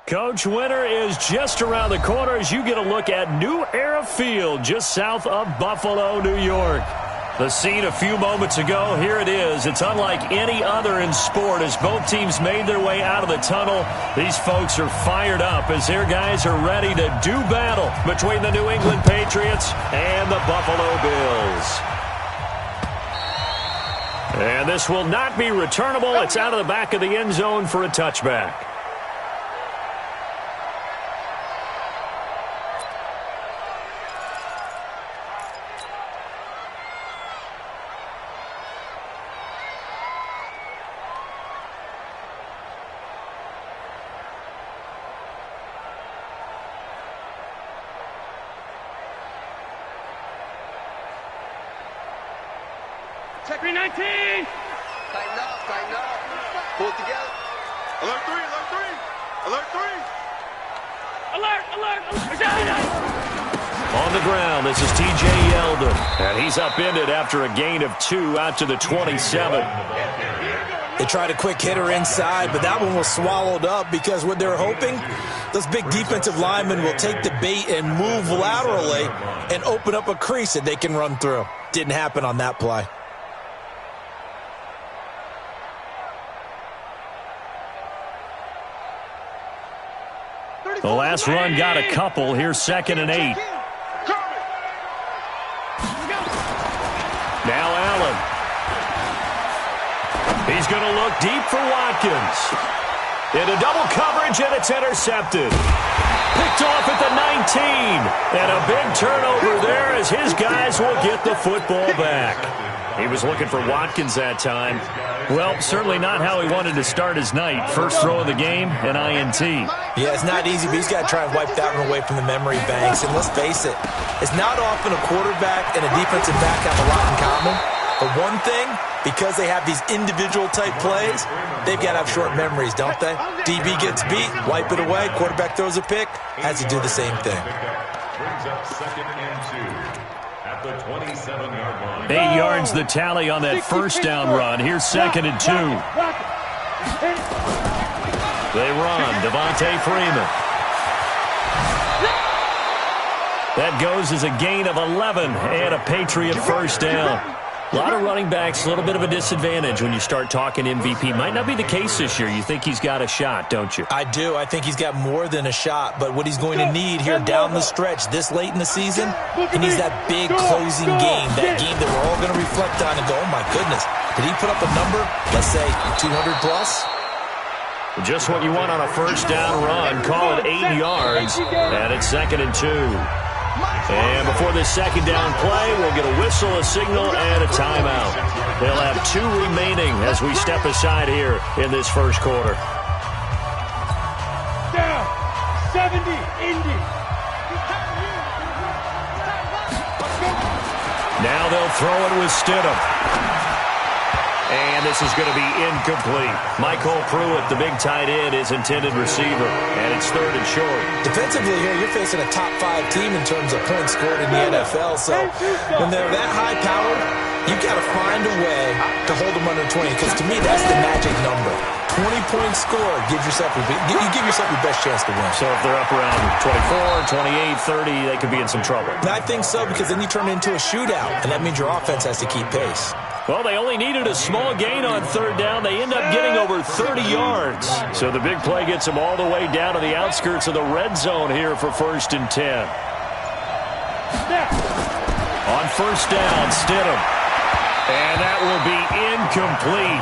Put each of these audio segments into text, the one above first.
Coach, winter is just around the corner as you get a look at New Era Field just south of Buffalo, New York. The scene a few moments ago, here it is. It's unlike any other in sport as both teams made their way out of the tunnel. These folks are fired up as their guys are ready to do battle between the New England Patriots and the Buffalo Bills. And this will not be returnable. It's out of the back of the end zone for a touchback. Check 319. Tighten up, tighten up. Pull it together. Alert 3, alert 3. Alert 3. Alert, alert, alert. On the ground, this is T.J. Yeldon. And he's upended after a gain of 2 out to the 27. They tried a quick hitter inside, but that one was swallowed up because what they're hoping, those big defensive linemen will take the bait and move laterally and open up a crease that they can run through. Didn't happen on that play. The last run got a couple. Here's 2nd and 8. Now Allen. He's going to look deep for Watkins. Into double coverage, and it's intercepted. Picked off at the 19. And a big turnover there as his guys will get the football back. He was looking for Watkins that time. Well, certainly not how he wanted to start his night. First throw of the game, an INT. Yeah, it's not easy, but he's got to try and wipe that one away from the memory banks. And let's face it, it's not often a quarterback and a defensive back have a lot in common. But one thing, because they have these individual type plays, they've got to have short memories, don't they? DB gets beat, wipe it away, quarterback throws a pick, has to do the same thing. Brings up 2nd and 2 at the 27-yard line. 8 yards the tally on that first down run. Here's 2nd and 2. They run. Devontae Freeman. That goes as a gain of 11 and a Patriot first down. A lot of running backs, a little bit of a disadvantage when you start talking MVP. Might not be the case this year. You think he's got a shot, don't you? I do. I think he's got more than a shot. But what he's going to need here down the stretch this late in the season, he needs that big closing game, that game that we're all going to reflect on and go, oh, my goodness, did he put up a number, let's say 200 plus? Just what you want on a first down run. Call it 8 yards, and it's 2nd and 2. And before this second down play, we'll get a whistle, a signal, and a timeout. They'll have 2 remaining as we step aside here in this first quarter. Down. 70, Indy. Now they'll throw it with Stidham. And this is going to be incomplete. Michael Pruitt, the big tight end, is intended receiver. And it's 3rd and short. Defensively here, you're facing a top 5 team in terms of points scored in the NFL. So when they're that high-powered, you've got to find a way to hold them under 20. Because to me, that's the magic number. 20 points scored, you give yourself your best chance to win. So if they're up around 24, 28, 30, they could be in some trouble. And I think so, because then you turn it into a shootout, and that means your offense has to keep pace. Well, they only needed a small gain on 3rd down. They end up getting over 30 yards. So the big play gets them all the way down to the outskirts of the red zone here for 1st and 10. On 1st down, Stidham. And that will be incomplete.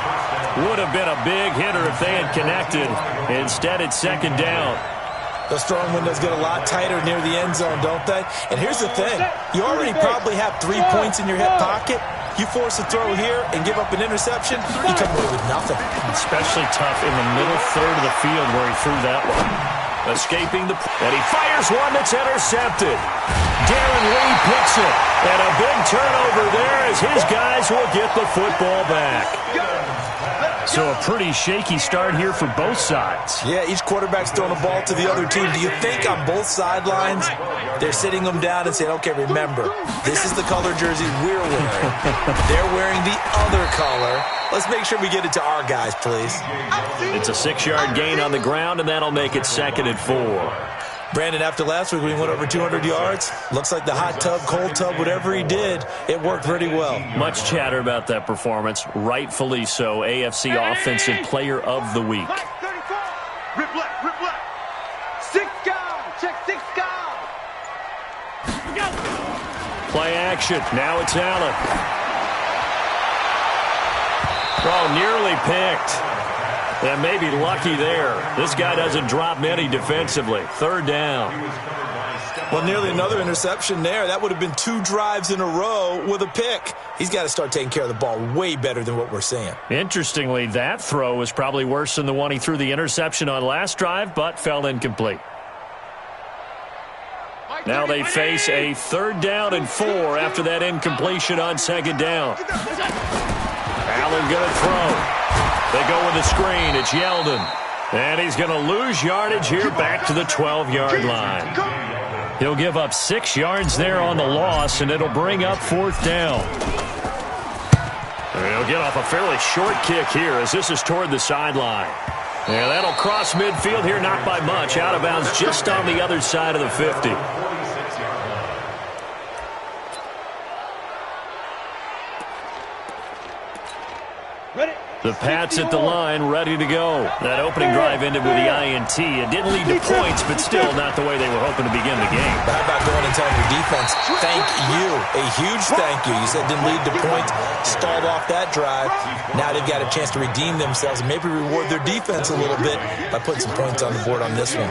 Would have been a big hitter if they had connected. Instead, it's 2nd down. Those throwing windows get a lot tighter near the end zone, don't they? And here's the thing. You already probably have 3 points in your hip pocket. You force a throw here and give up an interception, you come away with nothing. Especially tough in the middle third of the field where he threw that one. Escaping the... And he fires one that's intercepted. Darren Lee picks it. And a big turnover there as his guys will get the football back. So a pretty shaky start here for both sides. Yeah, each quarterback's throwing the ball to the other team. Do you think on both sidelines they're sitting them down and saying, okay, remember, this is the color jersey we're wearing. They're wearing the other color. Let's make sure we get it to our guys, please. It's a 6-yard gain on the ground, and that'll make it 2nd and 4. Brandon, after last week, we went over 200 yards. Looks like the hot tub, cold tub, whatever he did, it worked pretty well. Much chatter about that performance. Rightfully so. AFC Offensive Player of the Week. Rip left, rip left. 6 guys. Check 6 guys. Play action. Now it's Allen. Oh, nearly picked. And maybe lucky there. This guy doesn't drop many defensively. 3rd down. Well, nearly another interception there. That would have been 2 drives in a row with a pick. He's got to start taking care of the ball way better than what we're seeing. Interestingly, that throw was probably worse than the one he threw the interception on last drive, but fell incomplete. Now they face a 3rd down and 4 after that incompletion on 2nd down. Allen going to throw. They go with the screen. It's Yeldon. And he's going to lose yardage here back to the 12-yard line. He'll give up 6 yards there on the loss, and it'll bring up 4th down. And he'll get off a fairly short kick here as this is toward the sideline. Yeah, that'll cross midfield here, not by much. Out of bounds just on the other side of the 50. The Pats at the line, ready to go. That opening drive ended with the INT. It didn't lead to points, but still not the way they were hoping to begin the game. How about going and telling your defense, thank you, a huge thank you. You said didn't lead to points, stalled off that drive. Now they've got a chance to redeem themselves and maybe reward their defense a little bit by putting some points on the board on this one.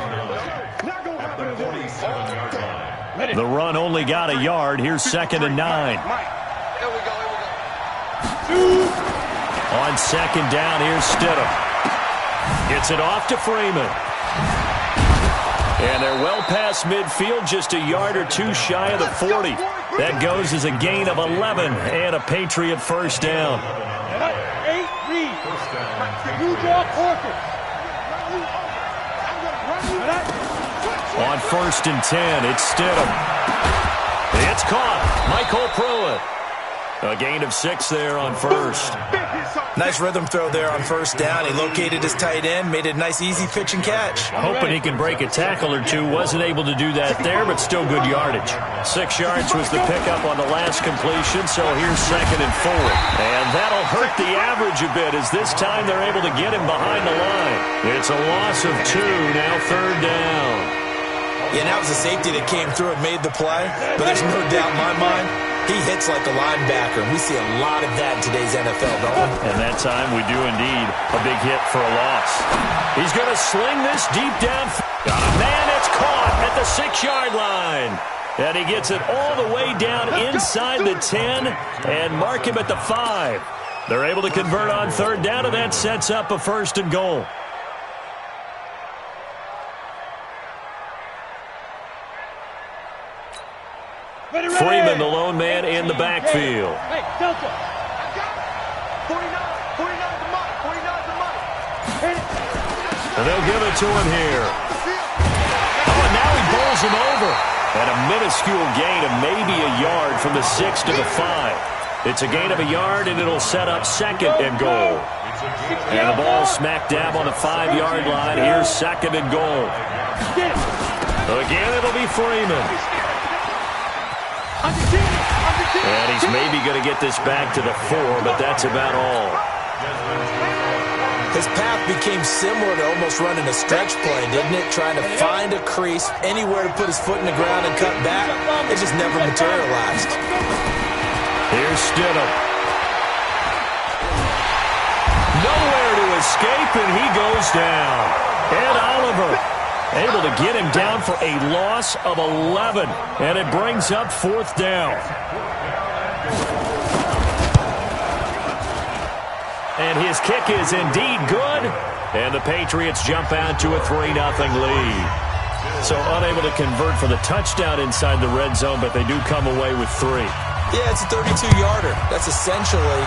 The run only got a yard. Here's 2nd and 9. Here we go. On 2nd down, here's Stidham. Gets it off to Freeman. And they're well past midfield, just a yard or 2 shy of the 40. That goes as a gain of 11 and a Patriot 1st down. 8 read. You draw quarters. On 1st and 10, it's Stidham. It's caught. Michael Pruitt. A gain of 6 there on 1st. Nice rhythm throw there on 1st down. He located his tight end, made it a nice easy pitch and catch. Hoping he can break a tackle or 2. Wasn't able to do that there, but still good yardage. 6 yards was the pickup on the last completion, so here's 2nd and 4. And that'll hurt the average a bit as this time they're able to get him behind the line. It's a loss of 2, now 3rd down. Yeah, and that was a safety that came through and made the play, but there's no doubt in my mind, he hits like a linebacker, and we see a lot of that in today's NFL, don't we? And that time we do indeed a big hit for a loss. He's going to sling this deep down. Man, it's caught at the 6-yard line. And he gets it all the way down inside the 10 and mark him at the 5. They're able to convert on 3rd down, and that sets up a 1st and goal. Freeman, the lone man in the backfield. Hey, Delta. 49 the money. 49 the money. And they'll give it to him here. Oh, and now he bowls him over. And a minuscule gain of maybe a yard from the 6 to the 5. It's a gain of a yard, and it'll set up 2nd and goal. And the ball smack dab on the 5-yard line. Here's 2nd and goal. Again, it'll be Freeman. And he's maybe going to get this back to the 4, but that's about all. His path became similar to almost running a stretch play, didn't it? Trying to find a crease, anywhere to put his foot in the ground and cut back. It just never materialized. Here's Stidham. Nowhere to escape, and he goes down. Ed Oliver able to get him down for a loss of 11, and it brings up 4th down. And his kick is indeed good, and the Patriots jump out to a 3-0 lead. So unable to convert for the touchdown inside the red zone, but they do come away with 3. Yeah, it's a 32-yarder. That's essentially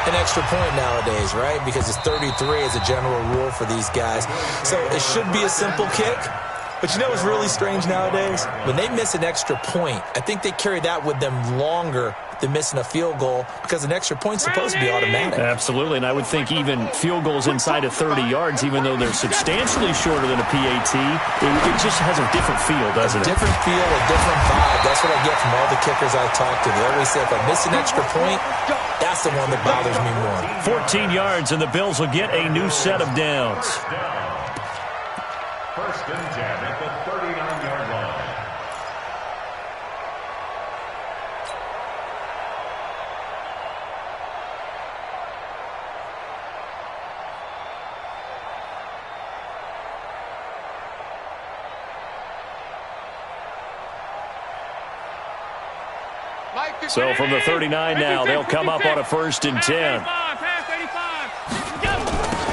an extra point nowadays, right? Because it's 33 as a general rule for these guys. So it should be a simple kick. But you know what's really strange nowadays? When they miss an extra point, I think they carry that with them longer than missing a field goal because an extra point's supposed to be automatic. Absolutely, and I would think even field goals inside of 30 yards, even though they're substantially shorter than a PAT, it just has a different feel, doesn't it? A different feel, a different vibe. That's what I get from all the kickers I talk to. They always say if I miss an extra point, that's the one that bothers me more. 14 yards, and the Bills will get a new set of downs. First and 10 at the 39-yard line. So from the 39 now, they'll come up on a first and 10.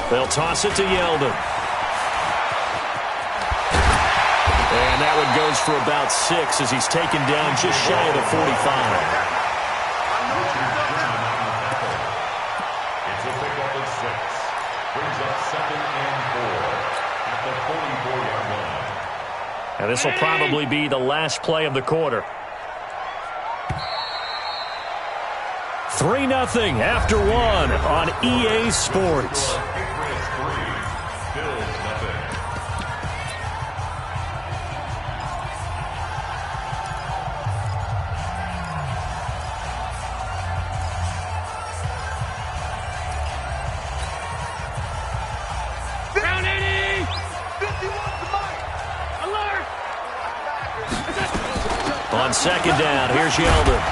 They'll toss it to Yeldon. And that one goes for about 6 as he's taken down just shy of the 45. It's a pickup of 6. Brings up 2nd and 4 at the 44-yard line. And this will probably be the last play of the quarter. 3-0 after 1 on EA Sports. Patriots 3, Bills nothing. Ground 80! 51 to Mike! Alert! On second down, here's Yeldon.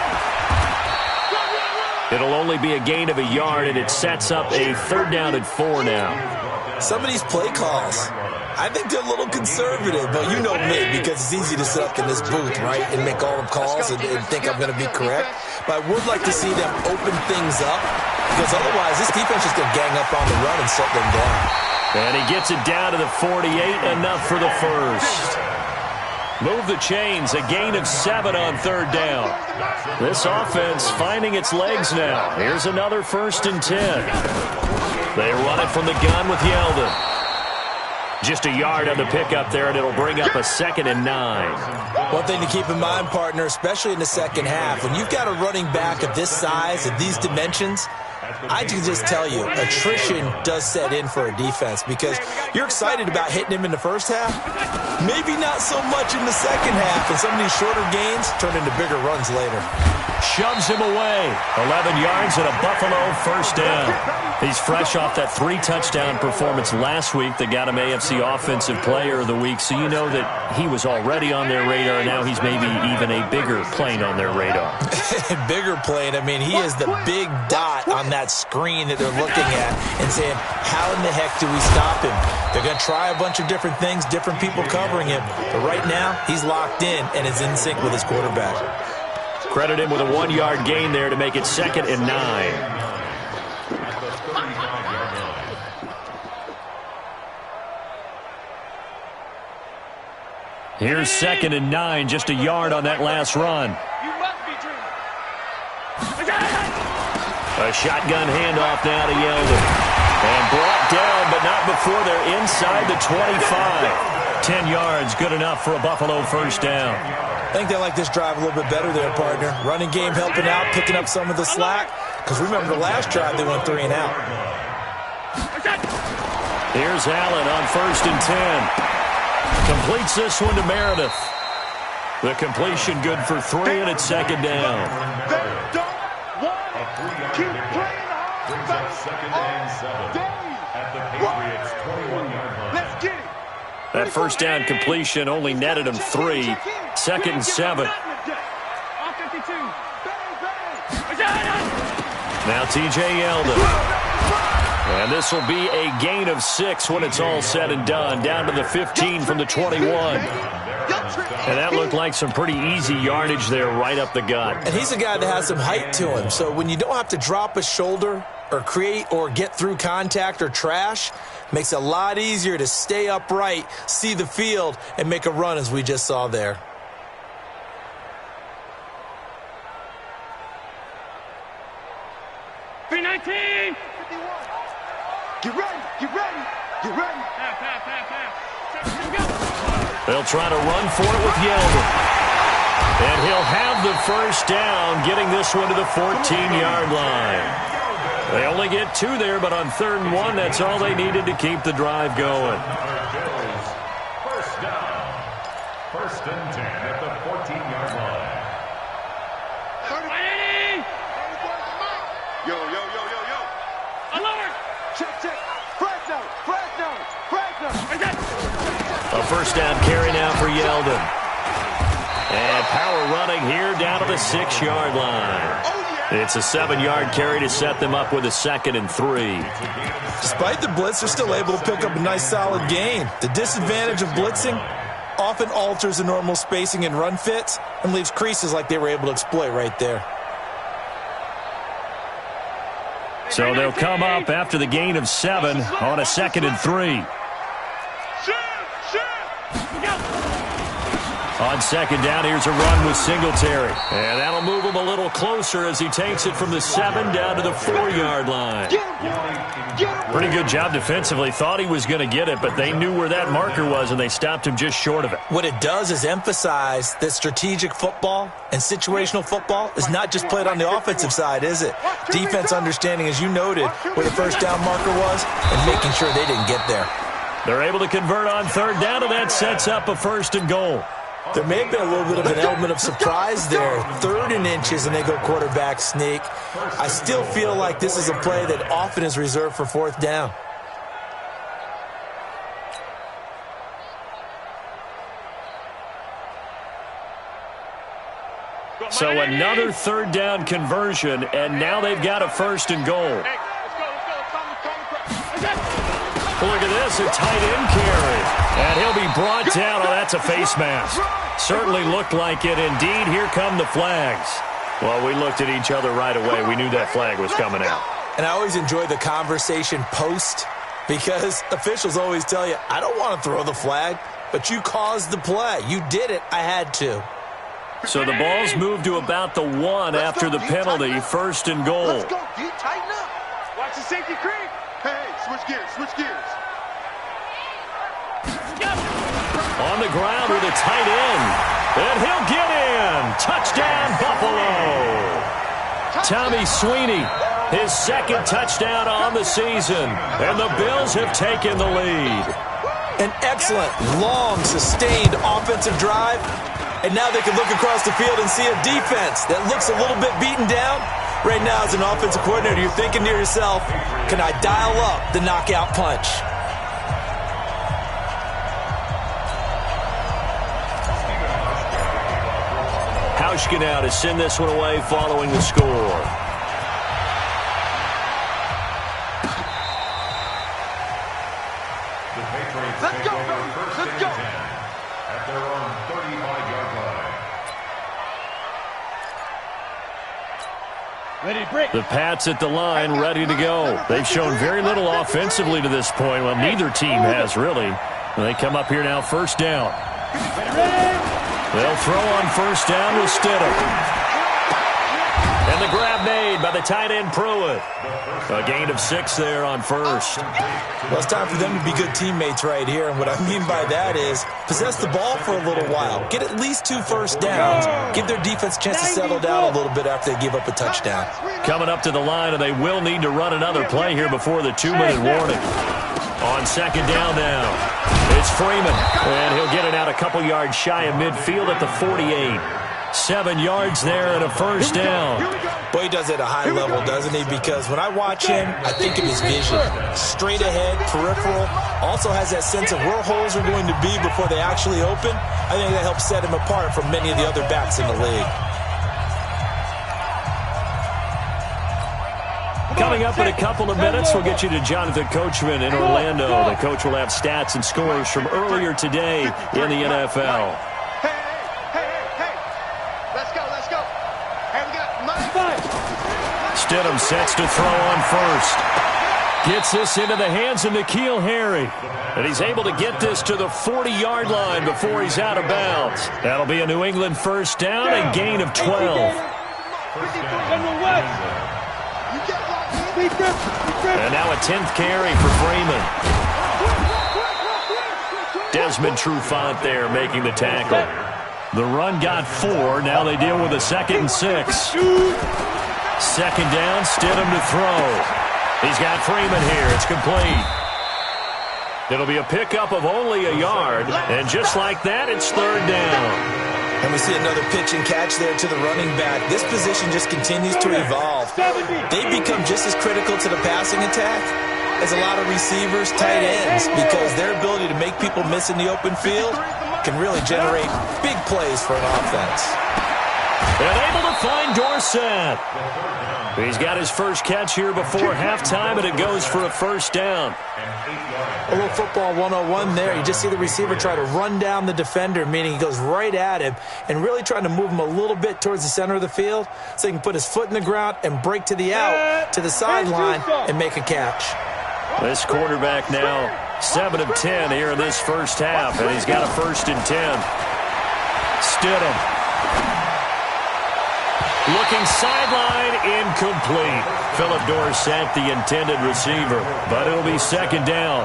It'll only be a gain of a yard, and it sets up a 3rd down and 4 now. Some of these play calls, I think they're a little conservative, but you know me, because it's easy to sit up in this booth, right, and make all the calls and think I'm going to be correct. But I would like to see them open things up, because otherwise this defense is going to gang up on the run and shut them down. And he gets it down to the 48, enough for the first. Move the chains, a gain of 7 on 3rd down. This offense finding its legs now. Here's another 1st and 10. They run it from the gun with Yeldon. Just a yard on the pickup there, and it'll bring up a 2nd and 9. One thing to keep in mind, partner, especially in the second half, when you've got a running back of this size, of these dimensions, I can just tell you, attrition does set in for a defense because you're excited about hitting him in the first half. Maybe not so much in the second half, and some of these shorter gains turn into bigger runs later. Shoves him away. 11 yards and a Buffalo 1st down. He's fresh off that 3-touchdown performance last week that got him AFC Offensive Player of the Week, so you know that he was already on their radar. Now he's maybe even a bigger plane on their radar. Bigger plane. I mean, he is the big dot on that screen that they're looking at and saying, how in the heck do we stop him? They're going to try a bunch of different things, different people covering him. But right now, he's locked in and is in sync with his quarterback. Credit him with a 1-yard gain there to make it 2nd and 9. Here's 2nd and 9, just a yard on that last run. You must be dreaming. A shotgun handoff now to Yeldon. And brought down, but not before they're inside the 25. 10 yards, good enough for a Buffalo 1st down. I think they like this drive a little bit better there, partner. Running game helping out, picking up some of the slack. Because remember the last drive, they went 3 and out. Here's Allen on 1st and 10. Completes this one to Meredith. The completion good for 3, and it's 2nd down. They don't want it. Keep playing hard. Brings up 2nd and 7 at the Patriots 21-yard line. Let's get it. That 1st down completion only netted him 3. 2nd and 7. Now TJ Yeldon. And this will be a gain of 6 when it's all said and done. Down to the 15 from the 21. And that looked like some pretty easy yardage there right up the gut. And he's a guy that has some height to him. So when you don't have to drop a shoulder or create or get through contact or trash, makes it a lot easier to stay upright, see the field, and make a run as we just saw there. P19! They'll try to run for it with Yeldon. And he'll have the first down, getting this one to the 14-yard line. They only get 2 there, but on 3rd and 1, that's all they needed to keep the drive going. First down. 1st and 10 at the 14-yard line. Yo, yo, yo, yo, yo. Alert! Check, check. Fresno, Fresno, Fresno. A first down carry now for Yeldon. And power running here down to the 6-yard line. It's a 7-yard carry to set them up with a 2nd and 3. Despite the blitz, they're still able to pick up a nice solid gain. The disadvantage of blitzing often alters the normal spacing and run fits and leaves creases like they were able to exploit right there. So they'll come up after the gain of 7 on a 2nd and 3. On 2nd down, here's a run with Singletary. And that'll move him a little closer as he takes it from the 7 down to the 4-yard line. Pretty good job defensively. Thought he was going to get it, but they knew where that marker was, and they stopped him just short of it. What it does is emphasize that strategic football and situational football is not just played on the offensive side, is it? Defense understanding, as you noted, where the first down marker was and making sure they didn't get there. They're able to convert on 3rd down, and that sets up a 1st and goal. There may have been a little bit of an element of surprise there. 3rd and inches, and they go quarterback sneak. I still feel like this is a play that often is reserved for 4th down. So another 3rd down conversion, and now they've got a 1st and goal. Look at this, a tight end carry. And he'll be brought down. Oh, that's a face mask. Certainly looked like it. Indeed, here come the flags. Well, we looked at each other right away. We knew that flag was coming out. And I always enjoy the conversation post because officials always tell you, I don't want to throw the flag, but you caused the play. You did it. I had to. So the ball's moved to about the 1 after the penalty. 1st and goal. Let's go, D. Tighten up. Watch the safety creep. Hey, switch gears, switch gears. On the ground with a tight end. And he'll get in. Touchdown, Buffalo. Tommy Sweeney, his 2nd touchdown on the season. And the Bills have taken the lead. An excellent, long, sustained offensive drive. And now they can look across the field and see a defense that looks a little bit beaten down. Right now, as an offensive coordinator, you're thinking to yourself, can I dial up the knockout punch? Hauschka now to send this one away following the score. The Patriots Let's take go, over baby. 1st Let's and go. 10 at their own 35-yard line. Ready to break. The Pats at the line, ready to go. They've shown very little offensively to this point. Well, neither team has, really. And they come up here now, 1st down. They'll throw on 1st down with Stidham. And the grab made by the tight end Pruitt. A gain of 6 there on 1st. Well, it's time for them to be good teammates right here. And what I mean by that is possess the ball for a little while. Get at least 2 first downs. Give their defense a chance to settle down a little bit after they give up a touchdown. Coming up to the line, and they will need to run another play here before the 2-minute warning. On 2nd down now, it's Freeman. And he'll get it out a couple yards shy of midfield at the 48. 7 yards there and a 1st down. Boy, he does it at a high level, doesn't he? Because when I watch him, I think of his vision. Straight ahead, peripheral. Also has that sense of where holes are going to be before they actually open. I think that helps set him apart from many of the other backs in the league. Coming up in a couple of minutes, we'll get you to Jonathan Coachman in Orlando. The coach will have stats and scores from earlier today in the NFL. Stidham sets to throw on 1st. Gets this into the hands of N'Keal Harry. And he's able to get this to the 40-yard line before he's out of bounds. That'll be a New England 1st down and gain of 12. And now a 10th carry for Freeman. Desmond Trufant there making the tackle. The run got 4. Now they deal with a 2nd and 6. Second down, Stidham to throw. He's got Freeman here. It's complete. It'll be a pickup of only a yard. And just like that, it's 3rd down. And we see another pitch and catch there to the running back. This position just continues to evolve. They become just as critical to the passing attack as a lot of receivers, tight ends, because their ability to make people miss in the open field can really generate big plays for an offense. And able to find Dorsett. He's got his first catch here before halftime, and it goes for a 1st down. A little football 101 there. You just see the receiver try to run down the defender, meaning he goes right at him and really trying to move him a little bit towards the center of the field so he can put his foot in the ground and break to the out, to the sideline, and make a catch. This quarterback now 7 of 10 here in this first half, and he's got a 1st and 10. Stidham. Looking sideline, incomplete. Philip Dorsett, the intended receiver, but it'll be 2nd down.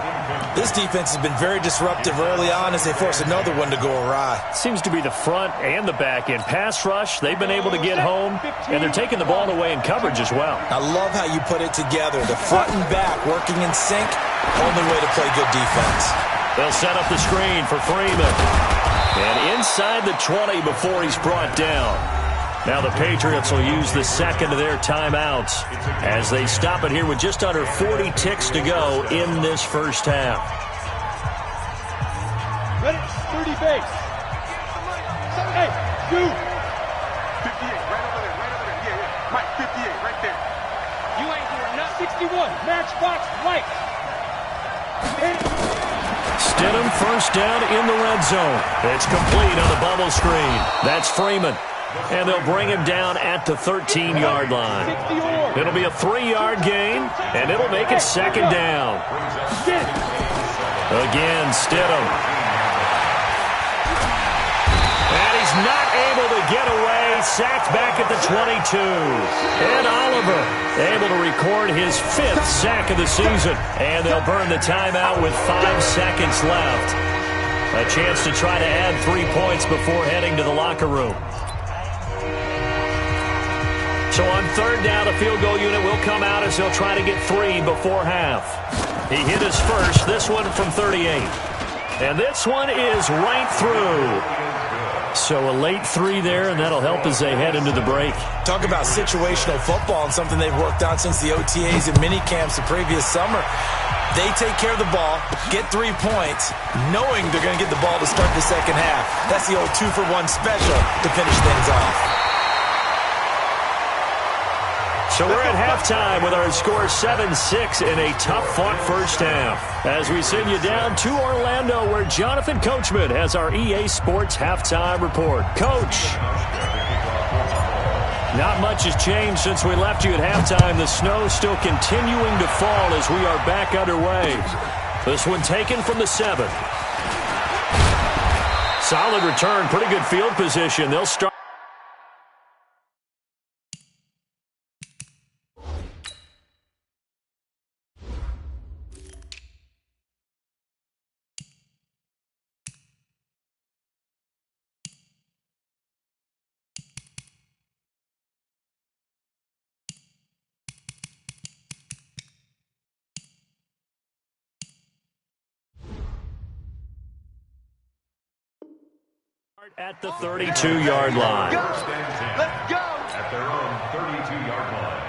This defense has been very disruptive early on as they force another one to go awry. Seems to be the front and the back end. Pass rush, they've been able to get home, and they're taking the ball away in coverage as well. I love how you put it together. The front and back working in sync, only way to play good defense. They'll set up the screen for Freeman. And inside the 20 before he's brought down. Now the Patriots will use the second of their timeouts as they stop it here with just under 40 ticks to go in this first half. Ready? 30 base. Hey, you. 58, right over there, right over there. Yeah. Mike, 58, right there. You ain't doing nothing. 61, matchbox, right. Stidham 1st down in the red zone. It's complete on the bubble screen. That's Freeman. And they'll bring him down at the 13-yard line. It'll be a 3-yard gain, and it'll make it 2nd down. Again, Stidham. And he's not able to get away. Sacked back at the 22. And Oliver able to record his 5th sack of the season. And they'll burn the timeout with 5 seconds left. A chance to try to add 3 points before heading to the locker room. So on 3rd down, the field goal unit will come out as they'll try to get 3 before half. He hit his first, this one from 38. And this one is right through. So a late 3 there, and that'll help as they head into the break. Talk about situational football and something they've worked on since the OTAs and mini camps the previous summer. They take care of the ball, get 3 points, knowing they're going to get the ball to start the second half. That's the old 2-for-1 special to finish things off. So we're at halftime with our score 7-6 in a tough-fought first half. As we send you down to Orlando, where Jonathan Coachman has our EA Sports halftime report. Coach. Not much has changed since we left you at halftime. The snow still continuing to fall as we are back underway. This one taken from the 7. Solid return, pretty good field position. They'll start. At the 32-yard line. Let's go. At their own 32-yard line.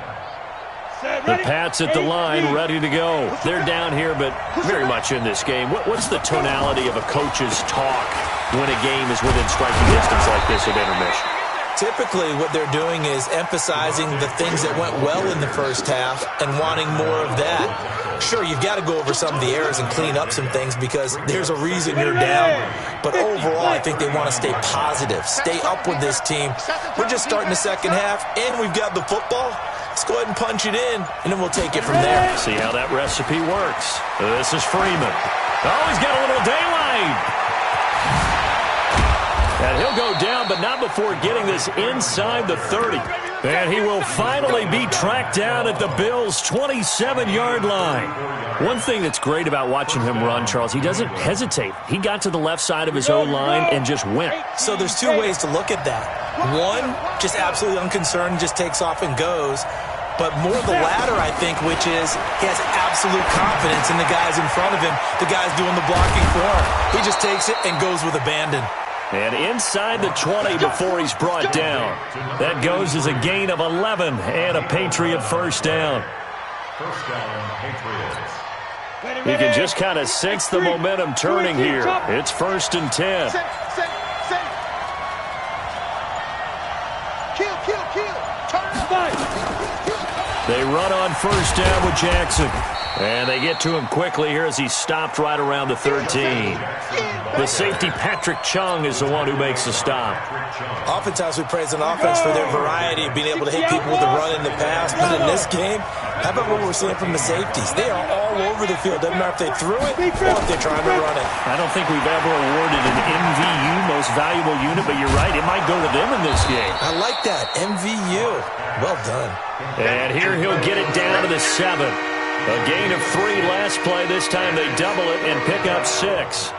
The Pats at the line, ready to go. They're down here, but very much in this game. What's the tonality of a coach's talk when a game is within striking distance like this at intermission? Typically, what they're doing is emphasizing the things that went well in the first half and wanting more of that. Sure, you've got to go over some of the errors and clean up some things because there's a reason you're down. But overall, I think they want to stay positive, stay up with this team. We're just starting the second half, and we've got the football. Let's go ahead and punch it in, and then we'll take it from there. See how that recipe works. This is Freeman. Oh, he's got a little daylight. And he'll go down, but not before getting this inside the 30. And he will finally be tracked down at the Bills' 27-yard line. One thing that's great about watching him run, Charles, he doesn't hesitate. He got to the left side of his O-line and just went. So there's two ways to look at that. One, just absolutely unconcerned, just takes off and goes. But more the latter, I think, which is he has absolute confidence in the guys in front of him, the guys doing the blocking for him. He just takes it and goes with abandon. And inside the 20 before he's brought down. That goes as a gain of 11 and a Patriot first down. First down, Patriots. You can just kind of sense the momentum turning here. It's 1st and 10. They run on first down with Jackson. And they get to him quickly here as he's stopped right around the 13. The safety, Patrick Chung, is the one who makes the stop. Oftentimes we praise an offense for their variety of being able to hit people with the run in the past. But in this game, how about what we're seeing from the safeties? They are all over the field. Doesn't matter if they threw it or if they're trying to run it. I don't think we've ever awarded an MVU, most valuable unit, but you're right. It might go to them in this game. I like that. MVU. Well done. And here he'll get it down to the 7. A gain of 3 last play. This time they double it and pick up 6.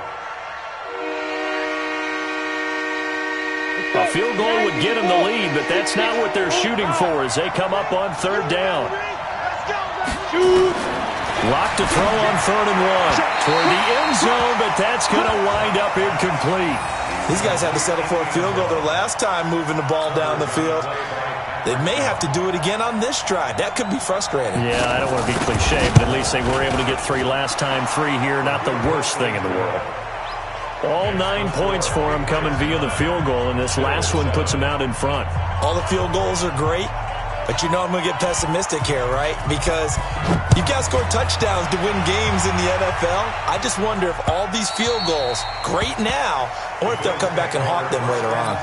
A field goal would get them the lead, but that's not what they're shooting for as they come up on 3rd down. Lock to throw on 3rd and 1. Toward the end zone, but that's going to wind up incomplete. These guys had to settle for a field goal their last time moving the ball down the field. They may have to do it again on this drive. That could be frustrating. Yeah, I don't want to be cliche, but at least they were able to get 3 last time. 3 here, not the worst thing in the world. All 9 points for them coming via the field goal, and this last one puts them out in front. All the field goals are great, but you know I'm going to get pessimistic here, right? Because you've got to score touchdowns to win games in the NFL. I just wonder if all these field goals, great now, or if they'll come back and haunt them later on.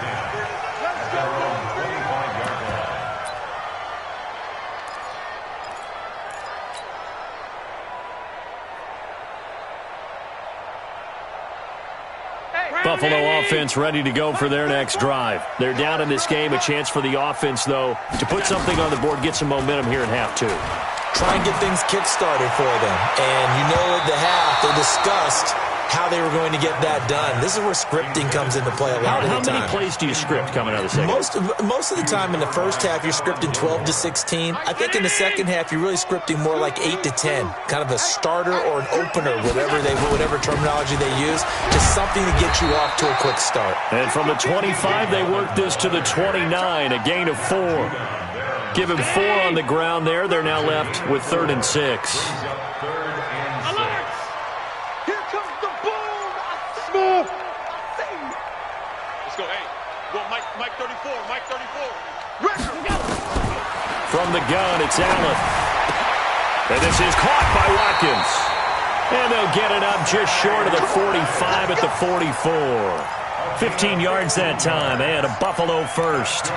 Buffalo offense ready to go for their next drive. They're down in this game. A chance for the offense, though, to put something on the board, get some momentum here in half 2. Try and get things kick-started for them. And you know at the half, they discussed how they were going to get that done. This is where scripting comes into play a lot of the time. How many plays do you script coming out of the second? Most of the time in the first half, you're scripting 12 to 16. I think in the second half, you're really scripting more like 8 to 10. Kind of a starter or an opener, whatever terminology they use. Just something to get you off to a quick start. And from the 25, they work this to the 29, a gain of 4. Give him 4 on the ground there. They're now left with 3rd and 6. Mike 34, Mike 34. From the gun, it's Allen. And this is caught by Watkins. And they'll get it up just short of the 45 at the 44. 15 yards that time, and a Buffalo first.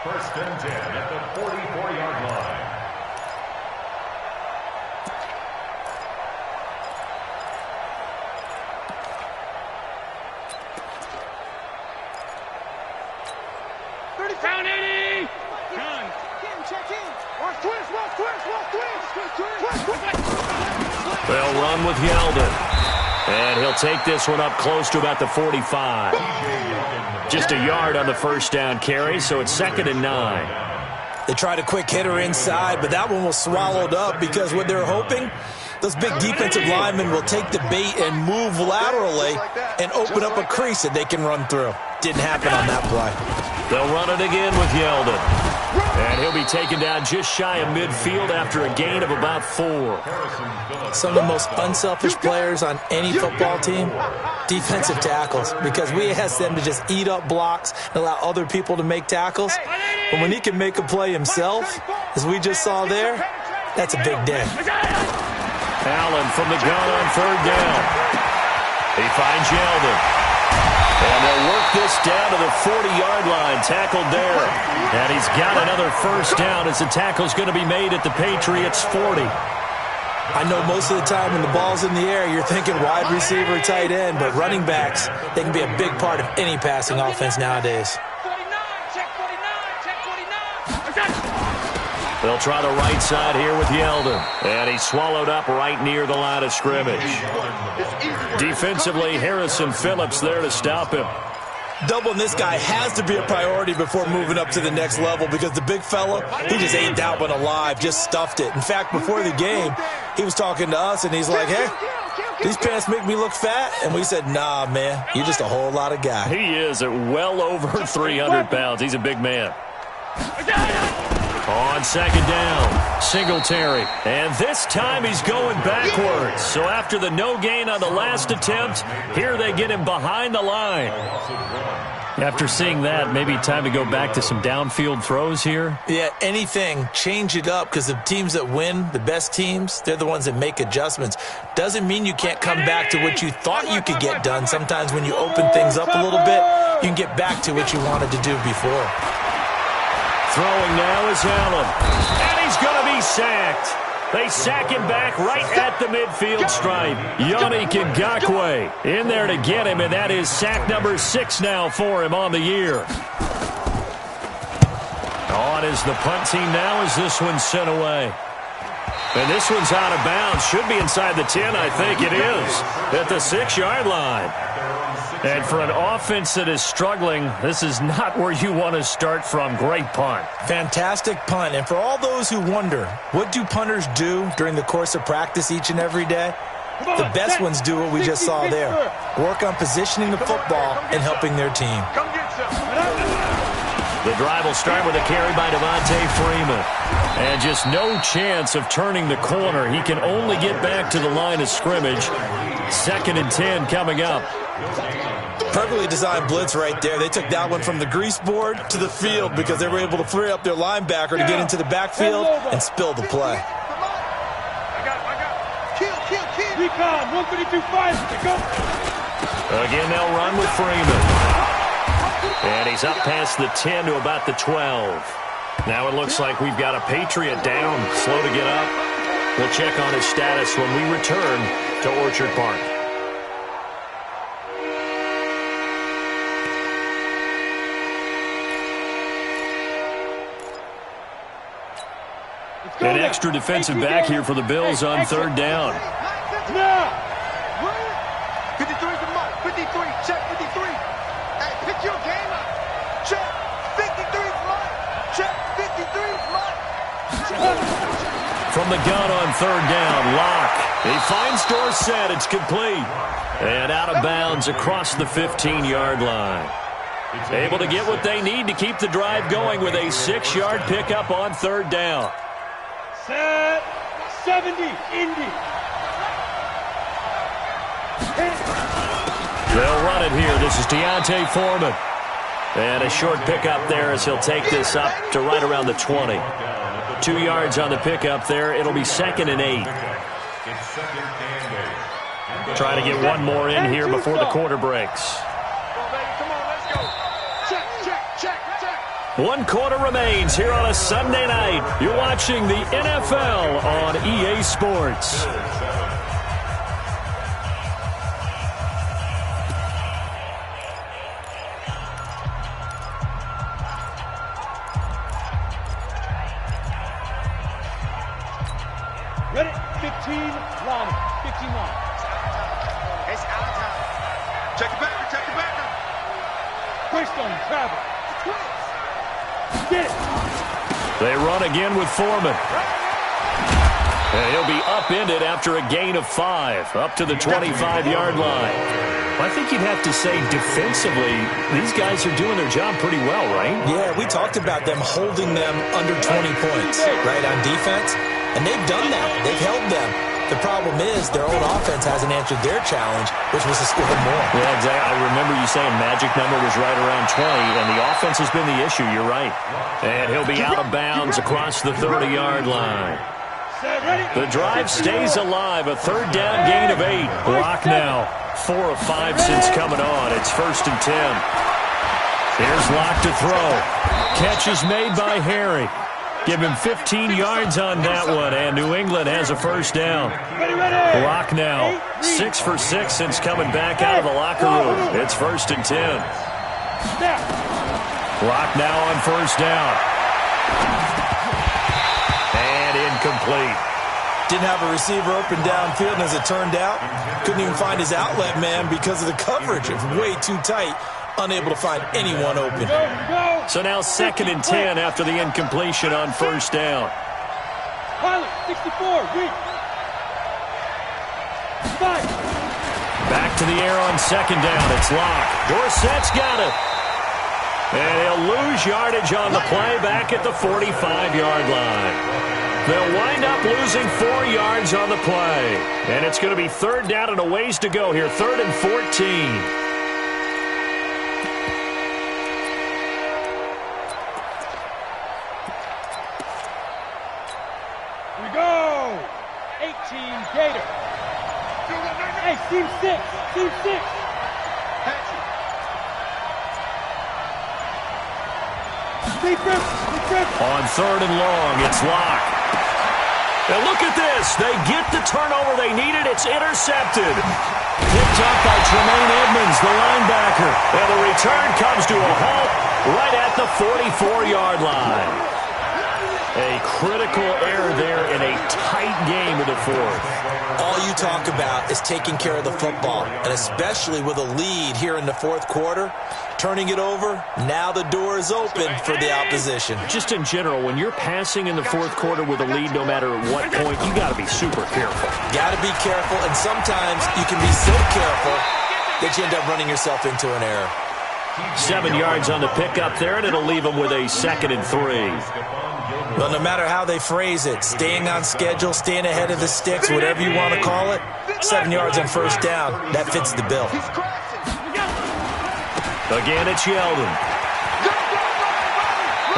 First and 10 at the 44-yard line. Down 80! Check in. Watch twist. They'll run with Yeldon. And he'll take this one up close to about the 45. Just a yard on the first down carry, so it's 2nd and 9. They tried a quick hitter inside, but that one was swallowed up because what they're hoping, those big defensive linemen will take the bait and move laterally and open up a crease that they can run through. Didn't happen on that play. They'll run it again with Yeldon. And he'll be taken down just shy of midfield after a gain of about 4. Some of the most unselfish players on any football team, defensive tackles, because we ask them to just eat up blocks and allow other people to make tackles. But when he can make a play himself, as we just saw there, that's a big day. Allen from the gun on 3rd down. He finds Yeldon. And they'll work this down to the 40-yard line, tackled there. And he's got another first down as the tackle's going to be made at the Patriots' 40. I know most of the time when the ball's in the air, you're thinking wide receiver, tight end, but running backs, they can be a big part of any passing offense nowadays. 49, check 49, check 49. They'll try the right side here with Yeldon. And he's swallowed up right near the line of scrimmage. Defensively, Harrison Phillips there to stop him. Doubling this guy has to be a priority before moving up to the next level because the big fella, he just ate that one alive, just stuffed it. In fact, before the game, he was talking to us, and he's like, hey, these pants make me look fat? And we said, nah, man, you're just a whole lot of guy. He is at well over 300 pounds. He's a big man. On second down, Singletary. And this time he's going backwards. So after the no gain on the last attempt, here they get him behind the line. After seeing that, maybe time to go back to some downfield throws here. Yeah, anything. Change it up because the teams that win, the best teams, they're the ones that make adjustments. Doesn't mean you can't come back to what you thought you could get done. Sometimes when you open things up a little bit, you can get back to what you wanted to do before. Throwing now is Allen. And he's going to be sacked. They sack him back right at the midfield stripe. Yannick Ngakoue in there to get him, and that is sack number 6 now for him on the year. On is the punt team now as this one's sent away. And this one's out of bounds. Should be inside the 10, I think it is, at the 6-yard line. And for an offense that is struggling, this is not where you want to start from. Great punt. Fantastic punt. And for all those who wonder, what do punters do during the course of practice each and every day? The best ones do what we just saw there. Work on positioning the football and helping their team. The drive will start with a carry by Devontae Freeman. And just no chance of turning the corner. He can only get back to the line of scrimmage. 2nd and 10 coming up. Perfectly designed blitz right there. They took that one from the grease board to the field because they were able to free up their linebacker to get into the backfield and spill the play. I got it. Recon, 132-5. Go. Again, they'll run with Freeman. And he's up past the 10 to about the 12. Now it looks like we've got a Patriot down, slow to get up. We'll check on his status when we return to Orchard Park. An extra defensive back here for the Bills on 3rd down. Now. 53's the mark. 53. Check 53. Hey, pick your game up. Check 53's mark. Check 53's mark. From the gun on 3rd down, Locke. He finds Dorsett. It's complete. And out of bounds across the 15-yard line. Able to get what they need to keep the drive going with a 6-yard pickup on 3rd down. Set 70, Indy. They'll run it here. This is Deontay Foreman. And a short pickup there as he'll take this up to right around the 20. 2 yards on the pickup there. It'll be 2nd and 8. Try to get one more in here before the quarter breaks. One quarter remains here on a Sunday night. You're watching the NFL on EA Sports. Ready? 15 line. 15 line. It's out of time. Check it back. Check it back. Greystone, travel. Get it. They run again with Foreman. And he'll be upended after a gain of 5, up to the 25-yard line. I think you'd have to say defensively, these guys are doing their job pretty well, right? Yeah, we talked about them holding them under 20 points, right, on defense. And they've done that. They've held them. The problem is their own offense hasn't answered their challenge, which was to score more. Yeah, exactly. I remember you saying magic number was right around 20, and the offense has been the issue. You're right. And he'll be out of bounds across the 30-yard line. The drive stays alive. A 3rd down gain of 8. Block now. 4 of 5 since coming on. It's 1st and 10. Here's Locke to throw. Catch is made by Harry. Give him 15 yards on that one, and New England has a first down. Lock now, 6 for 6 since coming back out of the locker room. It's 1st and 10. Lock now on first down. And incomplete. Didn't have a receiver open downfield, and as it turned out, couldn't even find his outlet man because of the coverage. It was way too tight, unable to find anyone open. So now 2nd and 10 after the incompletion on first down. Pilot, 64, weak. 5. Back to the air on 2nd down. It's Locke. Dorsett's got it. And he'll lose yardage on the play back at the 45-yard line. They'll wind up losing 4 yards on the play. And it's going to be 3rd down and a ways to go here. 3rd and 14. Gator. Hey, team 6. Team 6. On 3rd and long, it's Locke. Now look at this. They get the turnover they needed. It's intercepted. Picked up by Tremaine Edmonds, the linebacker. And the return comes to a halt right at the 44-yard line. A critical error there in a tight game in the 4th. All you talk about is taking care of the football, and especially with a lead here in the 4th quarter, turning it over, now the door is open for the opposition. Just in general, when you're passing in the 4th quarter with a lead, no matter at what point, you got to be super careful. Got to be careful, and sometimes you can be so careful that you end up running yourself into an error. 7 yards on the pickup there, and it'll leave them with a 2nd and 3. Well, no matter how they phrase it, staying on schedule, staying ahead of the sticks, whatever you want to call it, 7 yards on first down, that fits the bill. Again, it's Yeldon.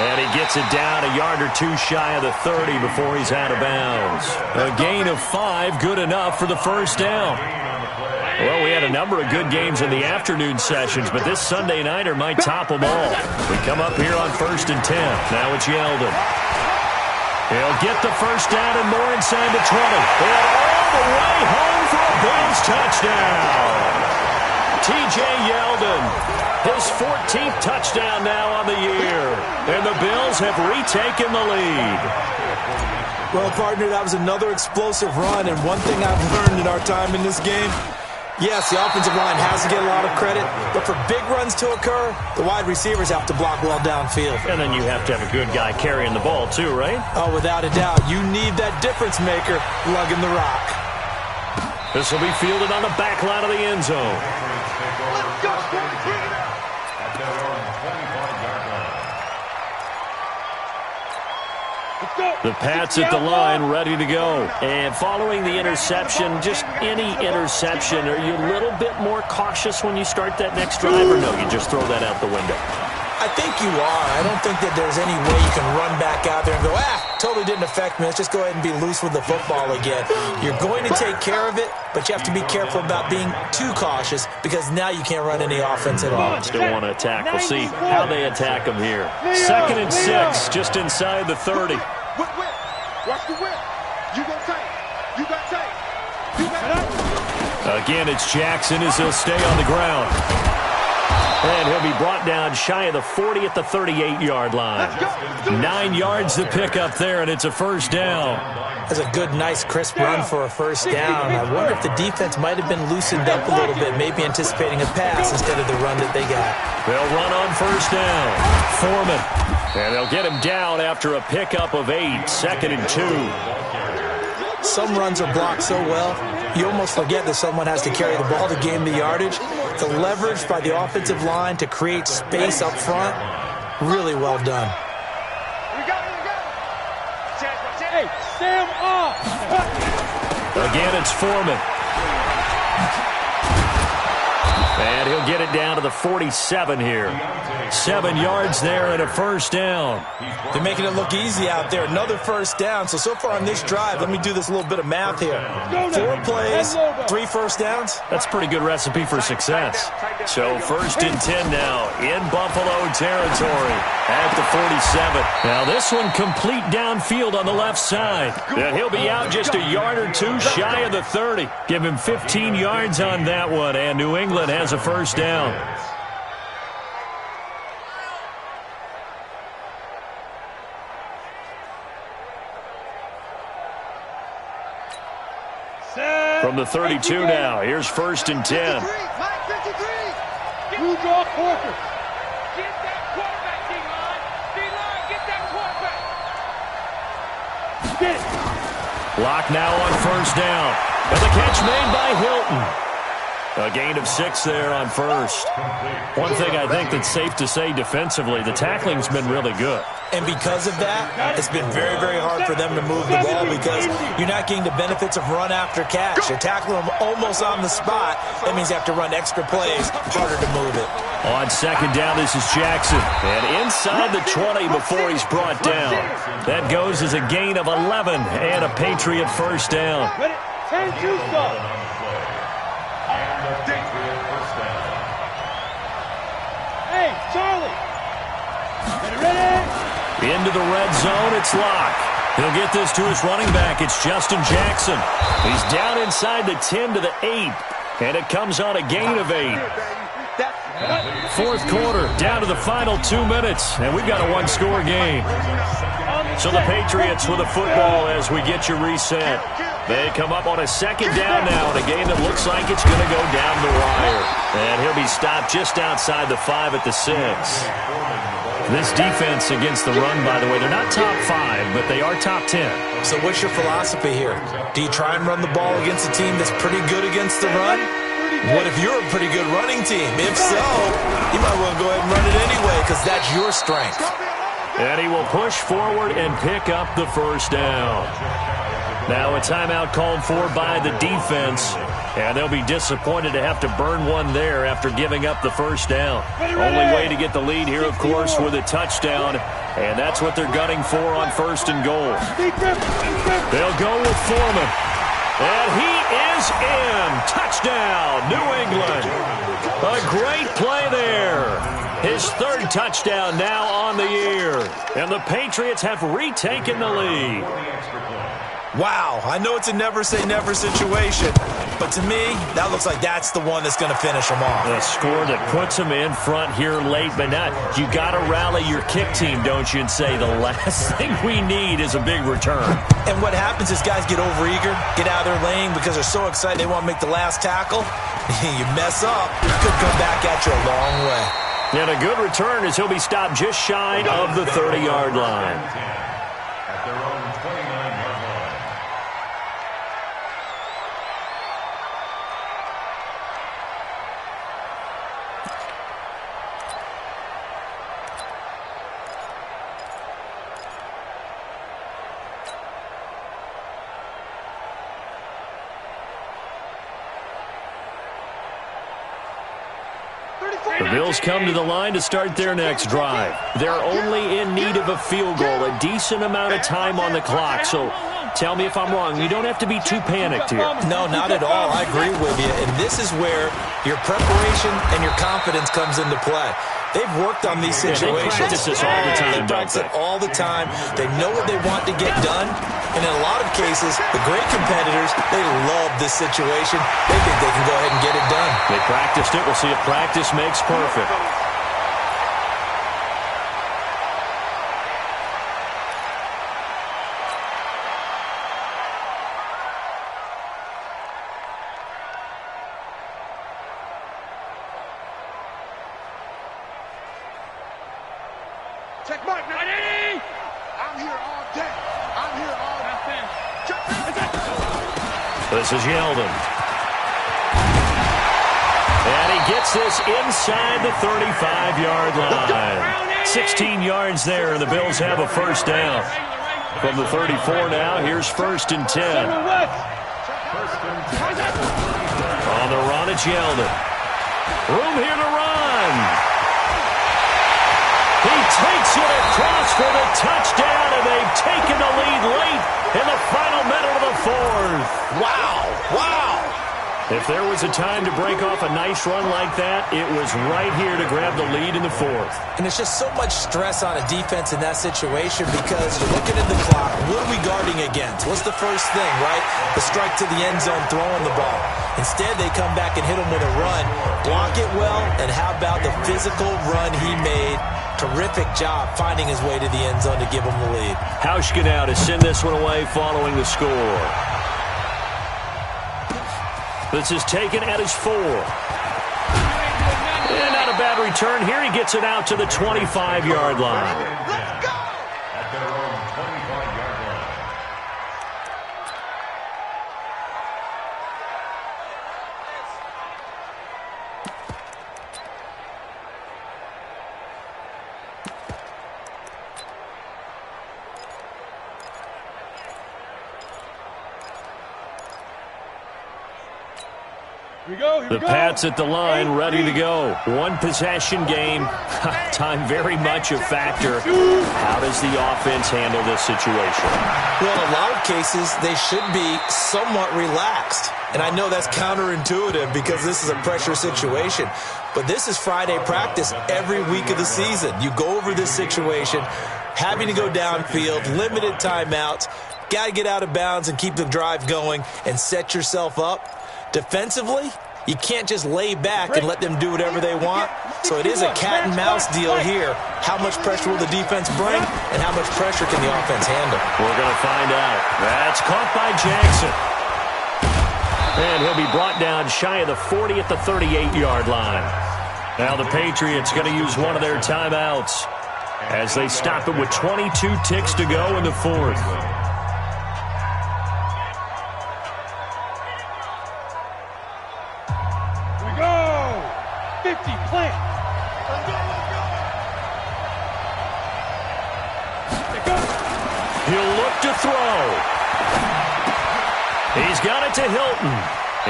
And he gets it down a yard or two shy of the 30 before he's out of bounds. A gain of 5, good enough for the first down. Well, we had a number of good games in the afternoon sessions, but this Sunday nighter might top them all. We come up here on 1st and 10. Now it's Yeldon. He'll get the first down and more inside the 20. And all the way home for a Bills touchdown. T.J. Yeldon, his 14th touchdown now on the year. And the Bills have retaken the lead. Well, partner, that was another explosive run, and one thing I've learned in our time in this game, yes, the offensive line has to get a lot of credit, but for big runs to occur, the wide receivers have to block well downfield. And then you have to have a good guy carrying the ball too, right? Oh, without a doubt. You need that difference maker lugging the rock. This will be fielded on the back line of the end zone. Let's go, boys. Bring it out. At their own 25-yard line. The Pats at the line, ready to go. And following the interception, just any interception, are you a little bit more cautious when you start that next drive, or no, you just throw that out the window? I think you are. I don't think that there's any way you can run back out there and go, totally didn't affect me. Let's just go ahead and be loose with the football again. You're going to take care of it, but you have to be careful about being too cautious because now you can't run any offense at all. Still want to attack. We'll see how they attack them here. 2nd and 6, just inside the 30. Watch the whip. You go tight. You got tight. You got Again, it's Jackson as he'll stay on the ground. And he'll be brought down shy of the 40 at the 38-yard line. 9 yards to pick up there, and it's a first down. That's a good, nice, crisp run for a first down. I wonder if the defense might have been loosened up a little bit, maybe anticipating a pass instead of the run that they got. They'll run on first down. Foreman. And they'll get him down after a pickup of 8, 2nd and 2. Some runs are blocked so well, you almost forget that someone has to carry the ball to gain the yardage. The leverage by the offensive line to create space up front, really well done. Hey, Sam off! Again, it's Foreman. And he'll get it down to the 47 here. 7 yards there and a first down. They're making it look easy out there. Another first down. So far on this drive, let me do this little bit of math here. 4 plays, guess 3 first downs. That's a pretty good recipe for success. So 1st and 10 now in Buffalo territory at the 47. Now this one complete downfield on the left side. And he'll be out just a yard or two shy of the 30. Give him 15 yards on that one, and New England has a first down. From the 32 now, here's 1st and 10. Blue draw quarter. Get that quarterback, D-line. D-line, get that quarterback. Spin. Block now on 1st down. And the catch made by Hilton. A gain of 6 there on 1st. One thing I think that's safe to say defensively, the tackling's been really good. And because of that, it's been very, very hard for them to move the ball because you're not getting the benefits of run after catch. You're tackling them almost on the spot. That means you have to run extra plays, harder to move it. On 2nd down, this is Jackson. And inside the 20 before he's brought down. That goes as a gain of 11 and a Patriot first down. Ready? 10-2 stop. Hey, Charlie. Ready? Into the red zone, it's Locke. He'll get this to his running back. It's Justin Jackson. He's down inside the 10 to the 8. And it comes on a gain of 8. 4th quarter, down to the final 2 minutes. And we've got a 1-score game. So the Patriots with a football as we get you reset. They come up on a 2nd down now in a game that looks like it's going to go down the wire. And he'll be stopped just outside the 5 at the 6. This defense against the run, by the way, they're not top 5, but they are top 10. So what's your philosophy here? Do you try and run the ball against a team that's pretty good against the run? What if you're a pretty good running team? If so, you might want to go ahead and run it anyway because that's your strength. And he will push forward and pick up the first down. Now a timeout called for by the defense. And they'll be disappointed to have to burn one there after giving up the first down. Only way to get the lead here, of course, with a touchdown. And that's what they're gunning for on 1st and goal. They'll go with Foreman. And he is in. Touchdown, New England. A great play there. His 3rd touchdown now on the year. And the Patriots have retaken the lead. Wow, I know it's a never-say-never situation, but to me, that looks like that's the one that's going to finish them off. A score that puts them in front here late, but not. You got to rally your kick team, don't you, and say the last thing we need is a big return. And what happens is guys get overeager, get out of their lane because they're so excited they want to make the last tackle. You mess up, it could come back at you a long way. And a good return as he'll be stopped just shy of the 30-yard line. At their own 29-yard line. The Bills come to the line to start their next drive. They're only in need of a field goal, a decent amount of time on the clock. So tell me if I'm wrong. You don't have to be too panicked here. No, not at all. I agree with you. And this is where your preparation and your confidence comes into play. They've worked on these situations. They practice this all the time, They practice it all the time. They know what they want to get done. And in a lot of cases, the great competitors, they love this situation. They think they can go ahead and get it done. They practiced it. We'll see if practice makes perfect. Check mark now. I'm here all day. I'm here all day. This is Yeldon. And he gets this inside the 35-yard line. 16 yards there, and the Bills have a first down. From the 34 now, here's 1st and 10. On the run, it's Yeldon. Room here to run. He takes it across for the touchdown, and they've taken the lead late in the final minute of the 4th. Wow. If there was a time to break off a nice run like that, it was right here to grab the lead in the fourth. And there's just so much stress on a defense in that situation because you're looking at the clock. What are we guarding against? What's the first thing, right? The strike to the end zone, throwing the ball. Instead, they come back and hit him with a run. Block it well, and how about the physical run he made? Terrific job finding his way to the end zone to give him the lead. Hauschka now to send this one away following the score. This is taken at his 4. And not a bad return here. He gets it out to the 25-yard line. Let's go! At their own 25-yard line. The Pats at the line, ready to go. One possession game. Time very much a factor. How does the offense handle this situation? Well, in a lot of cases, they should be somewhat relaxed. And I know that's counterintuitive because this is a pressure situation. But this is Friday practice every week of the season. You go over this situation, having to go downfield, limited timeouts, got to get out of bounds and keep the drive going and set yourself up. Defensively, you can't just lay back and let them do whatever they want. So it is a cat and mouse deal here. How much pressure will the defense bring, and how much pressure can the offense handle? We're going to find out. That's caught by Jackson. And he'll be brought down shy of the 40 at the 38-yard line. Now the Patriots going to use one of their timeouts as they stop it with 22 ticks to go in the fourth. He'll look to throw. He's got it to Hilton.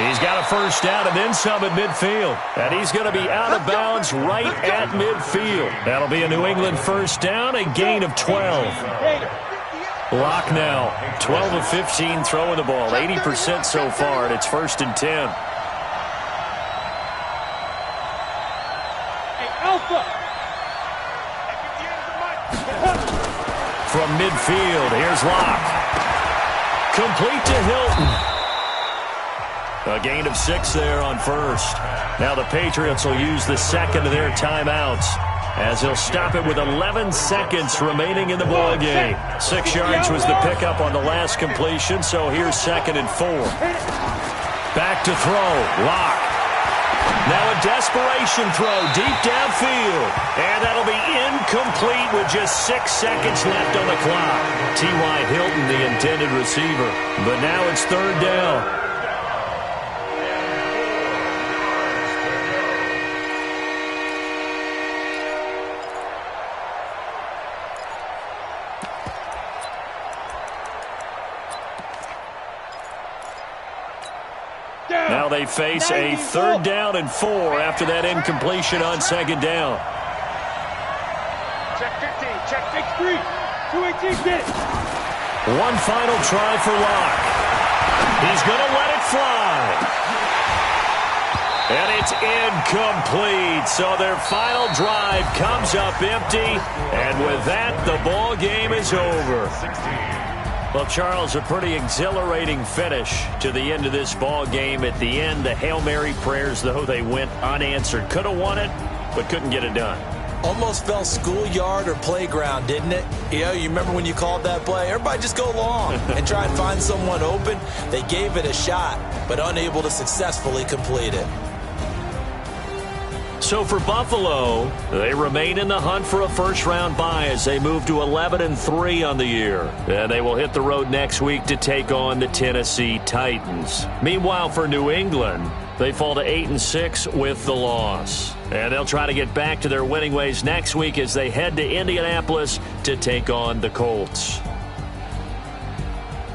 He's got a first down and then some at midfield. And he's going to be out of bounds right at midfield. That'll be a New England first down, a gain of 12. Lock now, 12 of 15 throwing the ball, 80% so far, and it's 1st and 10. From midfield, here's Locke. Complete to Hilton. A gain of 6 there on first. Now the Patriots will use the second of their timeouts as they'll stop it with 11 seconds remaining in the ball game. 6 yards was the pickup on the last completion, so here's 2nd and 4. Back to throw, Locke. Now a desperation throw deep downfield. And that'll be incomplete with just 6 seconds left on the clock. T.Y. Hilton, the intended receiver. But now it's 3rd down. Now they face a 3rd down and 4 after that incompletion on 2nd down. Check 15, check 6-3. 218, get it. One final try for Locke. He's going to let it fly. And it's incomplete. So their final drive comes up empty. And with that, the ball game is over. Well, Charles, a pretty exhilarating finish to the end of this ball game. At the end, the Hail Mary prayers, though, they went unanswered. Could have won it, but couldn't get it done. Almost felt schoolyard or playground, didn't it? You remember when you called that play? Everybody just go long and try and find someone open. They gave it a shot, but unable to successfully complete it. So for Buffalo, they remain in the hunt for a first-round bye as they move to 11-3 on the year. And they will hit the road next week to take on the Tennessee Titans. Meanwhile, for New England, they fall to 8-6 with the loss. And they'll try to get back to their winning ways next week as they head to Indianapolis to take on the Colts.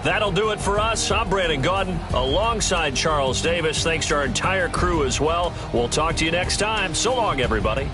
That'll do it for us. I'm Brandon Gaudin alongside Charles Davis. Thanks to our entire crew as well. We'll talk to you next time. So long, everybody.